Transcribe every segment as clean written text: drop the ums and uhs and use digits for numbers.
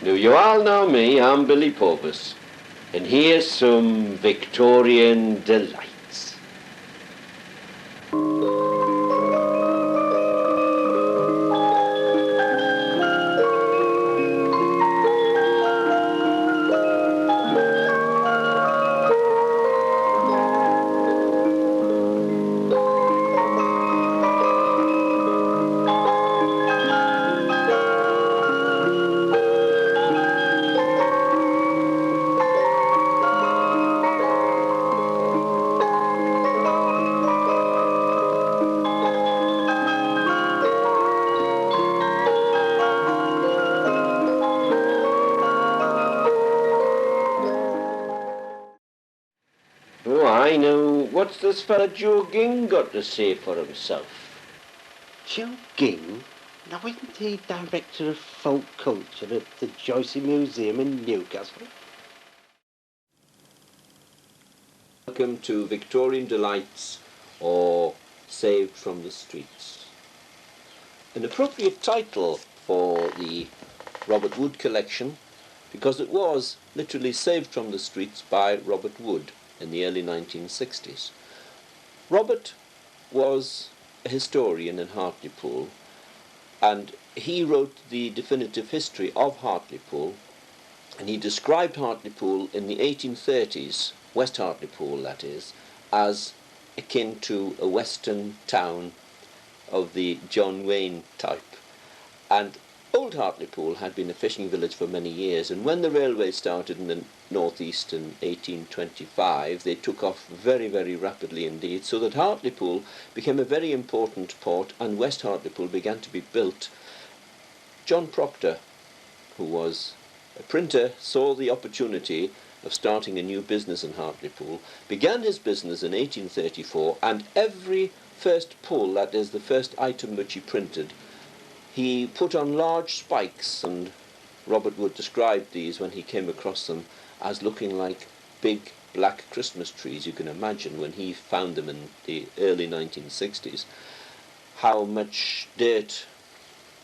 Now, you all know me, I'm Billy Purvis, and here's some Victorian delights. Oh, I know. What's this fella Joe Ging got to say for himself? Joe Ging? Now, isn't he Director of Folk Culture at the Joicey Museum in Newcastle? Welcome to Victorian Delights, or Saved from the Streets. An appropriate title for the Robert Wood collection, because it was literally saved from the streets by Robert Wood in the early 1960s. Robert was a historian in Hartlepool, and he wrote the definitive history of Hartlepool, and he described Hartlepool in the 1830s, West Hartlepool that is, as akin to a western town of the John Wayne type. And Old Hartlepool had been a fishing village for many years, and when the railway started in the northeast in 1825, they took off very, very rapidly indeed, so that Hartlepool became a very important port, and West Hartlepool began to be built. John Proctor, who was a printer, saw the opportunity of starting a new business in Hartlepool, began his business in 1834, and every first pull, that is the first item which he printed, he put on large spikes, and Robert Wood described these when he came across them as looking like big black Christmas trees. You can imagine when he found them in the early 1960s, how much dirt,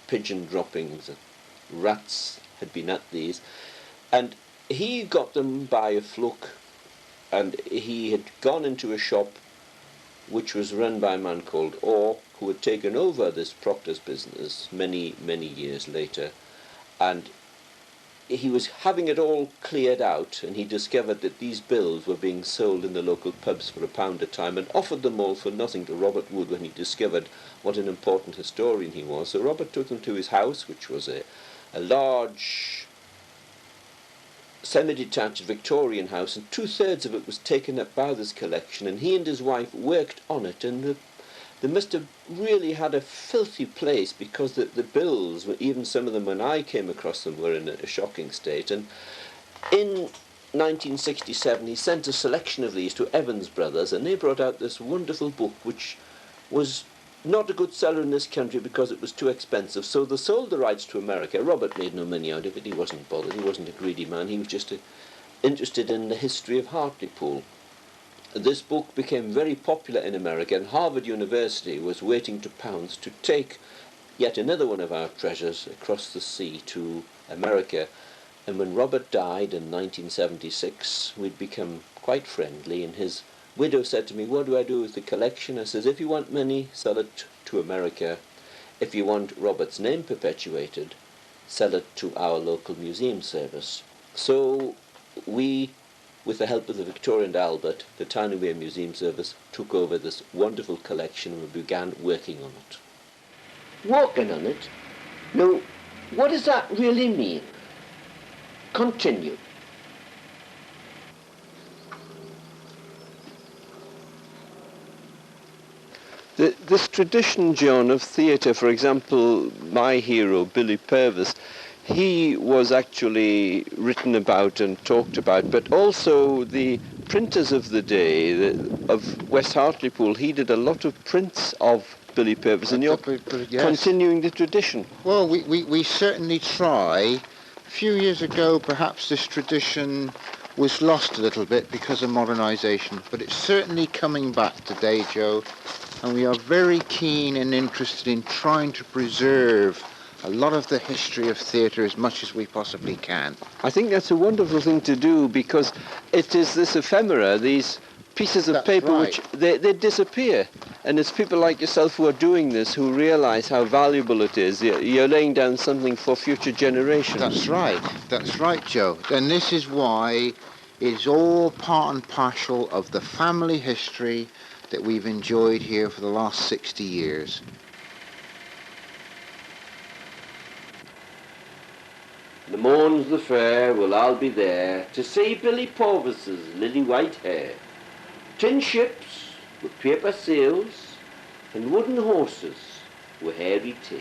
pigeon droppings, rats had been at these. And he got them by a fluke, and he had gone into a shop which was run by a man called Orr, who had taken over this Proctor's business many, many years later, and he was having it all cleared out, and he discovered that these bills were being sold in the local pubs for £1 a time, and offered them all for nothing to Robert Wood when he discovered what an important historian he was. So Robert took them to his house, which was a large semi-detached Victorian house, and 2/3 of it was taken up by this collection, and he and his wife worked on it, and they must have really had a filthy place, because the bills, even some of them when I came across them, were in a shocking state. And in 1967 he sent a selection of these to Evans Brothers, and they brought out this wonderful book which was not a good seller in this country because it was too expensive, so they sold the rights to America. Robert made no money out of it. He wasn't bothered. He wasn't a greedy man. He was just interested in the history of Hartlepool. This book became very popular in America, and Harvard University was waiting to pounce to take yet another one of our treasures across the sea to America. And when Robert died in 1976, we'd become quite friendly, and his widow said to me, "What do I do with the collection?" I says, "If you want money, sell it to America. If you want Robert's name perpetuated, sell it to our local museum service." So we, with the help of the Victoria and Albert, the Tyne Wear Museum Service, took over this wonderful collection, and we began working on it. Working on it? Now, what does that really mean? Continue. This tradition, John, of theatre, for example, my hero, Billy Purvis, he was actually written about and talked about, but also the printers of the day, of West Hartlepool, he did a lot of prints of Billy Purvis, and you're continuing the tradition. Well, we certainly try. A few years ago, perhaps this tradition was lost a little bit because of modernisation, but it's certainly coming back today, Joe, and we are very keen and interested in trying to preserve a lot of the history of theatre as much as we possibly can. I think that's a wonderful thing to do, because it is this ephemera, these pieces of That's paper, right. which they disappear. And it's people like yourself who are doing this who realise how valuable it is. You're laying down something for future generations. That's right, Joe. And this is why it's all part and parcel of the family history that we've enjoyed here for the last 60 years. The morns the fair will all be there to see Billy Purvis's lily white hair. Tin ships with paper sails and wooden horses with hairy tail.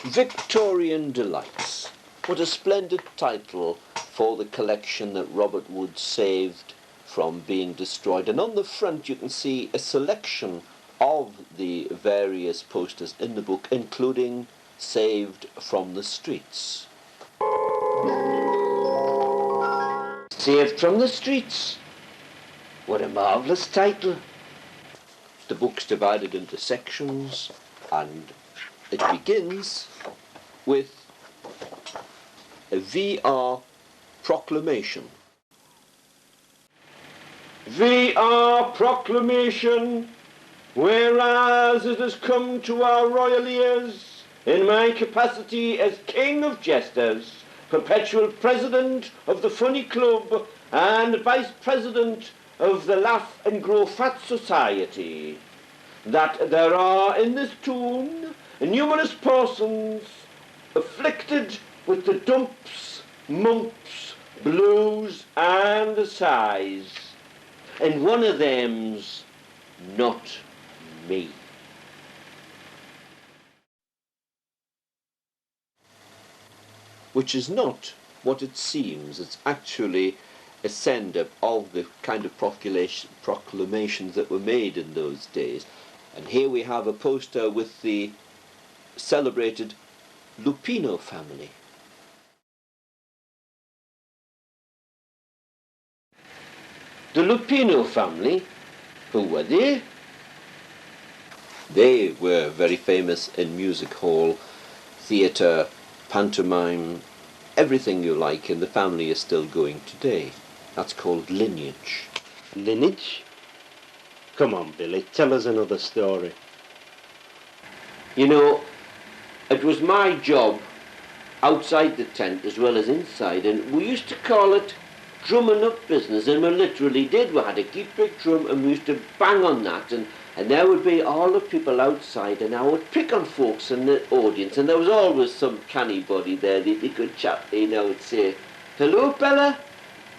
Victorian Delights. What a splendid title for the collection that Robert Wood saved from being destroyed. And on the front you can see a selection of the various posters in the book, including Saved from the Streets. Saved from the Streets. What a marvellous title. The book's divided into sections, and it begins with a VR proclamation. VR proclamation, whereas it has come to our royal ears, in my capacity as King of Jesters, perpetual President of the Funny Club, and Vice President of the Laugh and Grow Fat Society, that there are in this town numerous persons afflicted with the dumps, mumps, blues, and sighs, and one of them's not me. Which is not what it seems. It's actually a send-up of the kind of proclamations that were made in those days. And here we have a poster with the celebrated Lupino family. The Lupino family, who were they? They were very famous in music hall, theatre, pantomime, everything you like, and the family is still going today. That's called lineage. Lineage? Come on, Billy, tell us another story. You know, it was my job outside the tent as well as inside, and we used to call it drumming up business, and we literally did. We had a great big drum and we used to bang on that, and there would be all the people outside, and I would pick on folks in the audience, and there was always some canny body there, the good chap, you know, would say, "Hello, Bella.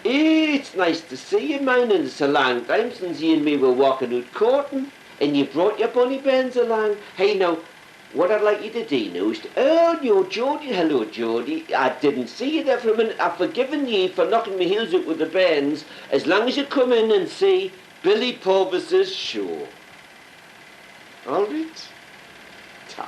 Hey, it's nice to see you, man, and it's a long time since you and me were walking out courting, and you brought your bunny bands along. Hey, now, what I'd like you to do now is to, oh, no, Jody, hello, Jody. I didn't see you there for a minute. I've forgiven you for knocking my heels out with the bands, as long as you come in and see Billy Purvis's show." All right? Ta.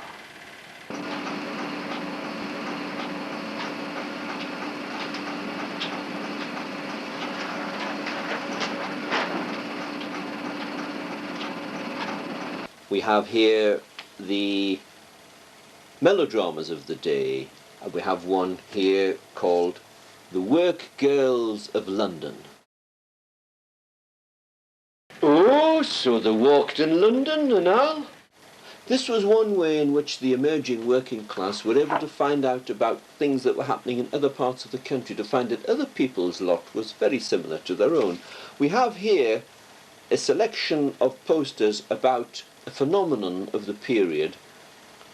We have here the melodramas of the day. We have one here called The Work Girls of London. Oh, so they walked in London and all? This was one way in which the emerging working class were able to find out about things that were happening in other parts of the country, to find that other people's lot was very similar to their own. We have here a selection of posters about a phenomenon of the period.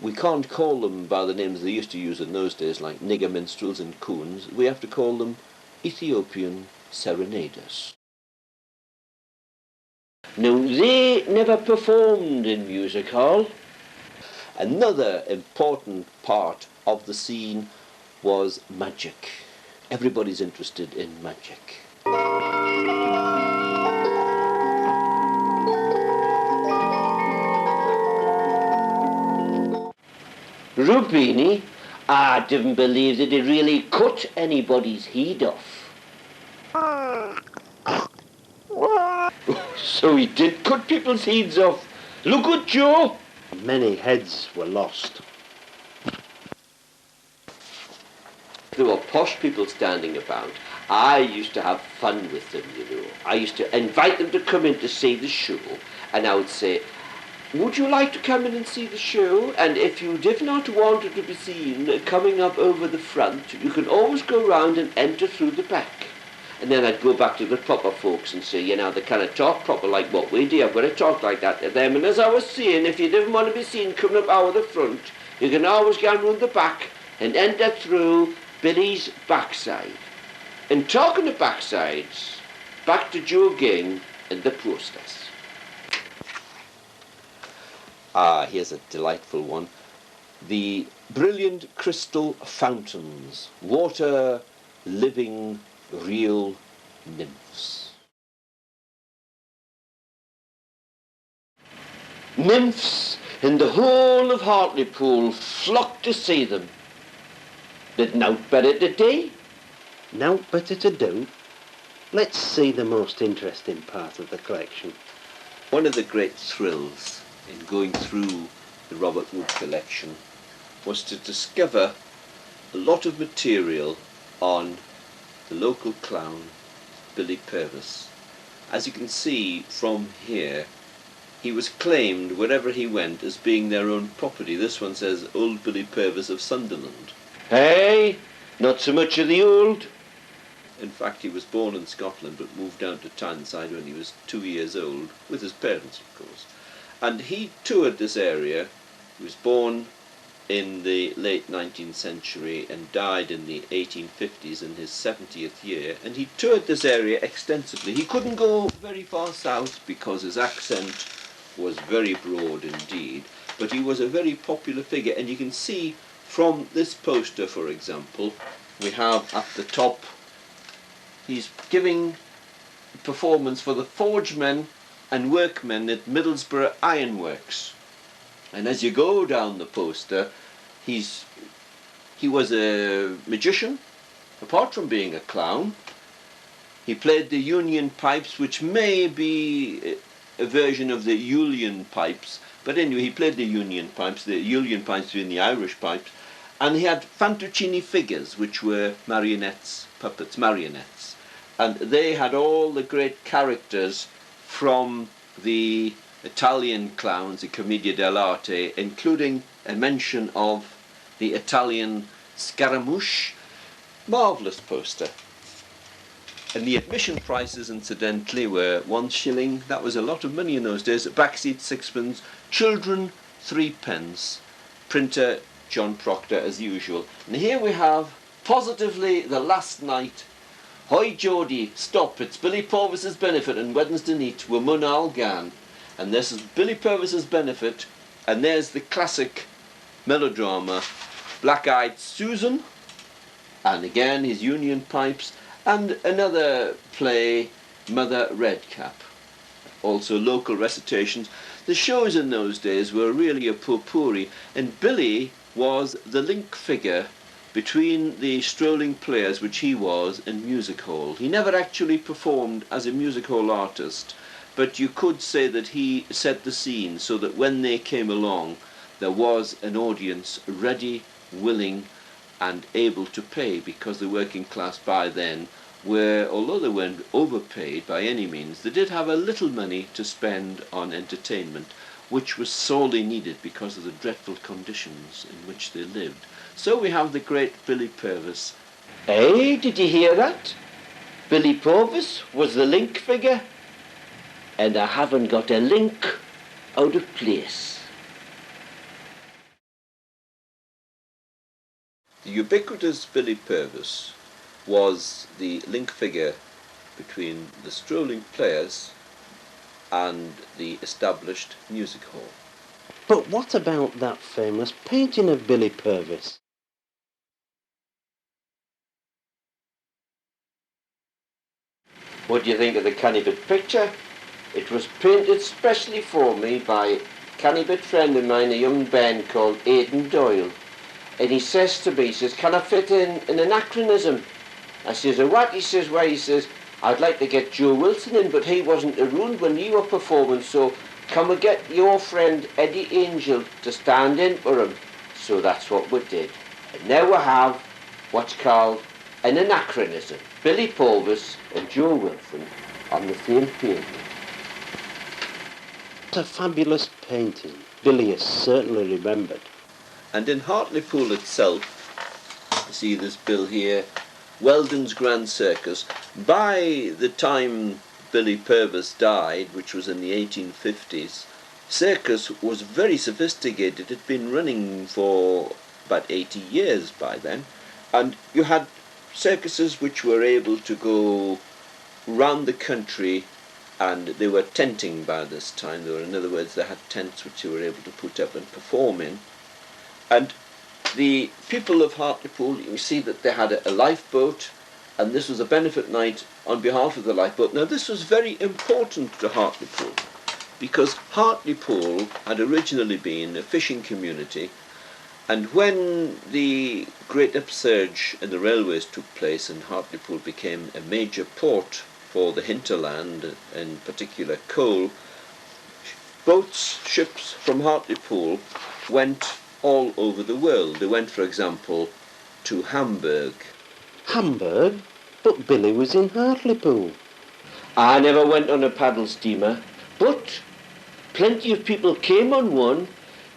We can't call them by the names they used to use in those days, like nigger minstrels and coons. We have to call them Ethiopian serenaders. Now, they never performed in music hall. Another important part of the scene was magic. Everybody's interested in magic. Rubini, I didn't believe that he really cut anybody's head off. So he did cut people's heads off. Look at Joe. Many heads were lost. There were posh people standing about. I used to have fun with them, you know. I used to invite them to come in to see the show, and I would say, would you like to come in and see the show? And if you did not want to be seen coming up over the front, you can always go round and enter through the back. And then I'd go back to the proper folks and say, you know, they kind of talk proper like what we do. I've got to talk like that to them. And as I was saying, if you didn't want to be seen coming up out of the front, you can always go round the back and enter through Billy's backside. And talking of backsides, back to Joe Ging and the process. Ah, here's a delightful one. The brilliant crystal fountains, water, living, real nymphs. Nymphs in the whole of Hartlepool flocked to see them. They'd nought better to do. Nought better to do. Let's see the most interesting part of the collection. One of the great thrills in going through the Robert Wood collection was to discover a lot of material on the local clown, Billy Purvis. As you can see from here, he was claimed wherever he went as being their own property. This one says Old Billy Purvis of Sunderland. Hey, not so much of the old. In fact, he was born in Scotland but moved down to Tyneside when he was 2 years old, with his parents, of course. And he toured this area. He was born in the late 19th century and died in the 1850s in his 70th year. And he toured this area extensively. He couldn't go very far south because his accent was very broad indeed, but he was a very popular figure. And you can see from this poster, for example, we have at the top, he's giving a performance for the forgemen and workmen at Middlesbrough Ironworks. And as you go down the poster, he was a magician, apart from being a clown. He played the union pipes, which may be a version of the Julian pipes, but anyway, he played the union pipes being the Irish pipes, and he had fantoccini figures, which were marionettes, puppets, marionettes. And they had all the great characters from the Italian clowns, the Commedia dell'arte, including a mention of the Italian Scaramouche. Marvellous poster. And the admission prices, incidentally, were 1 shilling. That was a lot of money in those days. Backseat 6pence. Children 3p. Printer John Proctor, as usual. And here we have, positively, the last night. Hoi Jody, stop, it's Billy Purvis's benefit and Wednesday night, we're mun all gan. And this is Billy Purvis's benefit, and there's the classic melodrama, Black-Eyed Susan, and again his union pipes, and another play, Mother Redcap. Also local recitations. The shows in those days were really a potpourri, and Billy was the link figure between the strolling players, which he was, in music hall. He never actually performed as a music hall artist, but you could say that he set the scene so that when they came along, there was an audience ready, willing, and able to pay, because the working class by then were, although they weren't overpaid by any means, they did have a little money to spend on entertainment, which was sorely needed because of the dreadful conditions in which they lived. So we have the great Billy Purvis. Hey, did you hear that? Billy Purvis was the link figure, and I haven't got a link out of place. The ubiquitous Billy Purvis was the link figure between the strolling players and the established music hall. But what about that famous painting of Billy Purvis? What do you think of the Cannibit picture? It was painted specially for me by a Cannibit friend of mine, a young band called Aidan Doyle. And he says to me, he says, can I fit in an anachronism? I says, what? He says, I'd like to get Joe Wilson in, but he wasn't around when you were performing, so can we get your friend Eddie Angel to stand in for him? So that's what we did. And now we have what's called an anachronism. Billy Purvis and Joe Wilson on the same painting. It's a fabulous painting. Billy is certainly remembered. And in Hartlepool itself, you see this bill here, Weldon's Grand Circus. By the time Billy Purvis died, which was in the 1850s, circus was very sophisticated. It had been running for about 80 years by then, and you had circuses which were able to go round the country, and they were tenting by this time. They were, in other words, they had tents which they were able to put up and perform in. And the people of Hartlepool, you see that they had a lifeboat, and this was a benefit night on behalf of the lifeboat. Now this was very important to Hartlepool, because Hartlepool had originally been a fishing community, and when the great upsurge in the railways took place and Hartlepool became a major port for the hinterland, in particular coal, boats, ships from Hartlepool went all over the world. They went, for example, to Hamburg. Hamburg? But Billy was in Hartlepool. I never went on a paddle steamer, but plenty of people came on one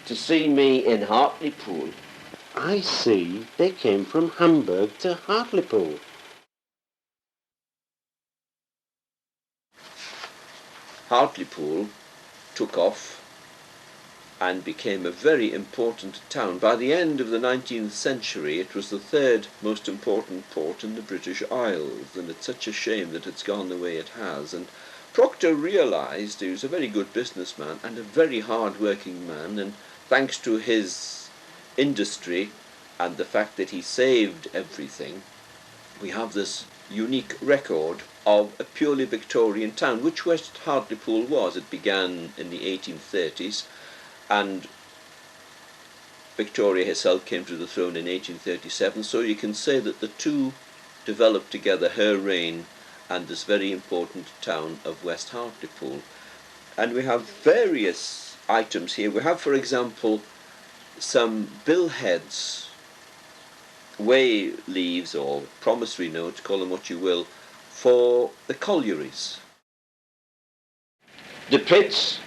to see me in Hartlepool. I see they came from Hamburg to Hartlepool. Hartlepool took off and became a very important town. By the end of the 19th century, it was the third most important port in the British Isles, and it's such a shame that it's gone the way it has. And Proctor realised, he was a very good businessman and a very hard-working man, and thanks to his industry and the fact that he saved everything, we have this unique record of a purely Victorian town, which West Hartlepool was. It began in the 1830s, and Victoria herself came to the throne in 1837, so you can say that the two developed together, her reign and this very important town of West Hartlepool. And we have various items here. We have, for example, some billheads, way leaves or promissory notes, call them what you will, for the collieries. The pits,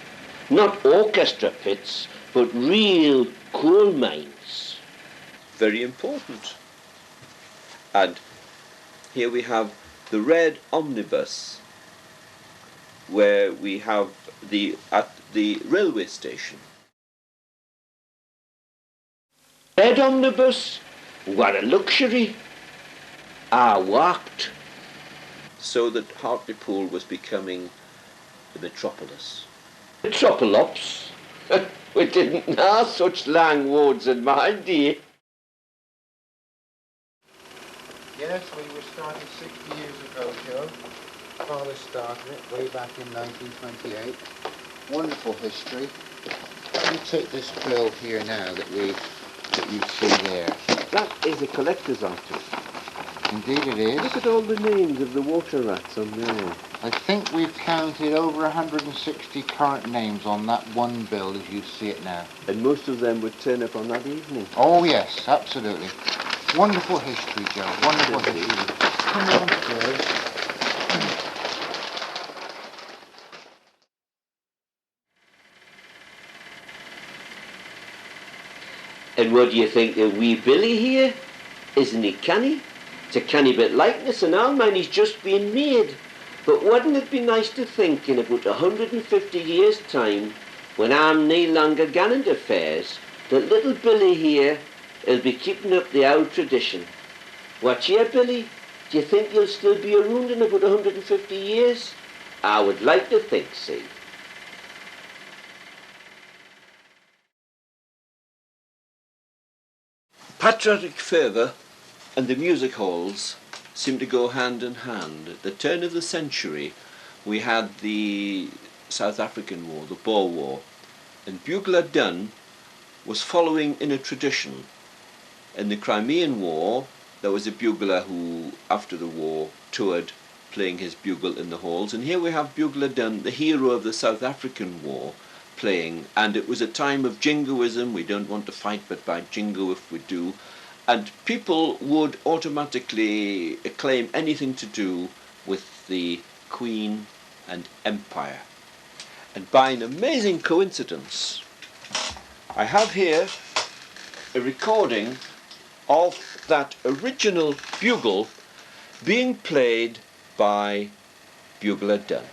not orchestra pits, but real coal mines. Very important. And here we have the red omnibus, where we have at the railway station. Red omnibus, what a luxury. I walked. So that Hartlepool was becoming the metropolis. Metropolis? We didn't have such long words in my day. Yes, we were started 60 years ago, Joe. Father started it way back in 1928. Wonderful history. You take this bill here now that you see there. That is a collector's item. Indeed it is. Look at all the names of the water rats on there. I think we've counted over 160 current names on that one bill as you see it now. And most of them would turn up on that evening. Oh yes, absolutely. Wonderful history, Joe. Wonderful history. Come on, Joe. And what do you think of wee Billy here? Isn't he canny? It's a canny bit likeness, and all mine he's just been made. But wouldn't it be nice to think in about 150 years' time, when I'm no longer gone into fairs, that little Billy here will be keeping up the old tradition. What year, Billy? Do you think you'll still be around in about 150 years? I would like to think so. Patriotic fervour and the music halls seem to go hand in hand. At the turn of the century, we had the South African War, the Boer War, and Bugler Dunn was following in a tradition. In the Crimean War, there was a bugler who, after the war, toured playing his bugle in the halls, and here we have Bugler Dunn, the hero of the South African War, playing, and it was a time of jingoism. We don't want to fight but by jingo if we do, and people would automatically claim anything to do with the Queen and Empire. And by an amazing coincidence, I have here a recording of that original bugle being played by Bugler Dunn.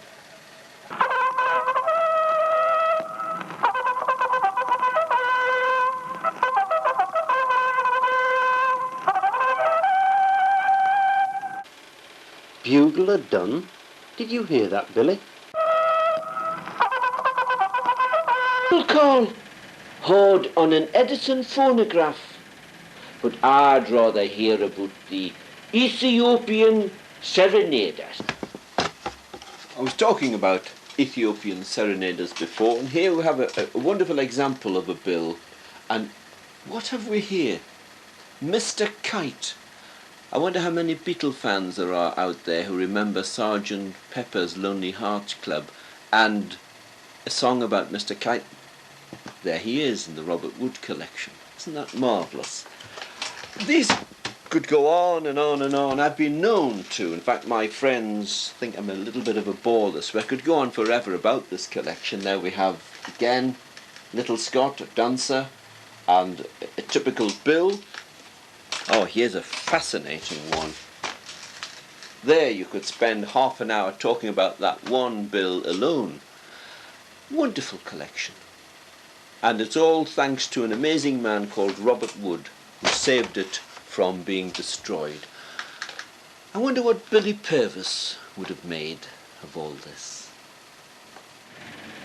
Bugler Dunn? Did you hear that, Billy? Call heard on an Edison phonograph, but I'd rather hear about the Ethiopian serenaders. I was talking about Ethiopian serenaders before, and here we have a wonderful example of a bill. And what have we here? Mr. Kite. I wonder how many Beatle fans there are out there who remember Sgt. Pepper's Lonely Hearts Club and a song about Mr. Kite. There he is in the Robert Wood collection. Isn't that marvellous? These could go on and on and on. I've been known to, in fact my friends think I'm a little bit of a bore this way. I could go on forever about this collection. There we have again Little Scott, a dancer, and a typical bill. Oh, here's a fascinating one. There you could spend half an hour talking about that one bill alone. Wonderful collection. And it's all thanks to an amazing man called Robert Wood, who saved it from being destroyed. I wonder what Billy Purvis would have made of all this.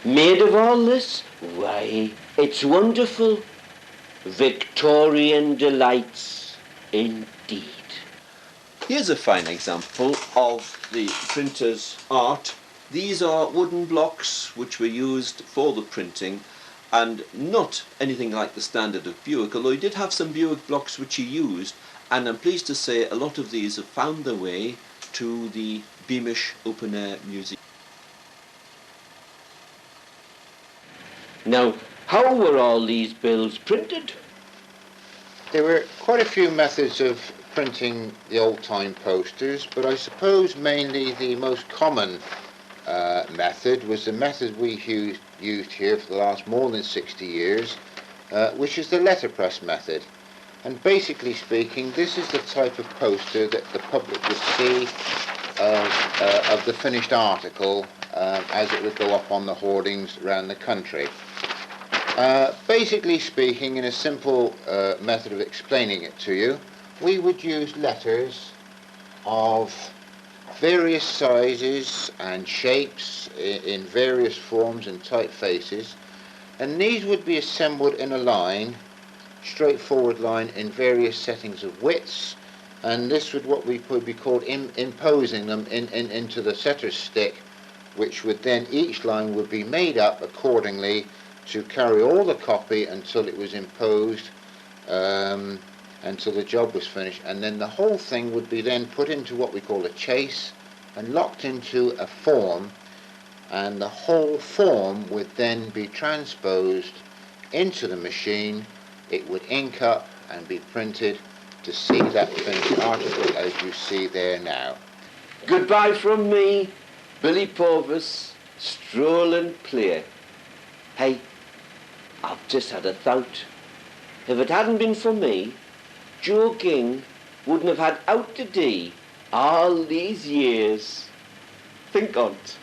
Made of all this? Why, it's wonderful. Victorian delights. Indeed. Here's a fine example of the printer's art. These are wooden blocks which were used for the printing, and not anything like the standard of Buick, although he did have some Buick blocks which he used, and I'm pleased to say a lot of these have found their way to the Beamish Open Air Museum. Now, how were all these bills printed? There were quite a few methods of printing the old-time posters, but I suppose mainly the most common method was the method we used here for the last more than 60 years, which is the letterpress method. And basically speaking, this is the type of poster that the public would see of the finished article as it would go up on the hoardings around the country. Basically speaking, in a simple method of explaining it to you, we would use letters of various sizes and shapes in various forms and typefaces, and these would be assembled in a line, straightforward line in various settings of widths, and this would what we could be called imposing them into the setter's stick, which would then each line would be made up accordingly to carry all the copy until it was imposed, until the job was finished, and then the whole thing would be then put into what we call a chase and locked into a form, and the whole form would then be transposed into the machine. It would ink up and be printed to see that finished article as you see there now. Goodbye from me, Billy Purvis, strolling player. Hey, I've just had a thought. If it hadn't been for me, Joe Ging wouldn't have had out to D all these years. Think on't.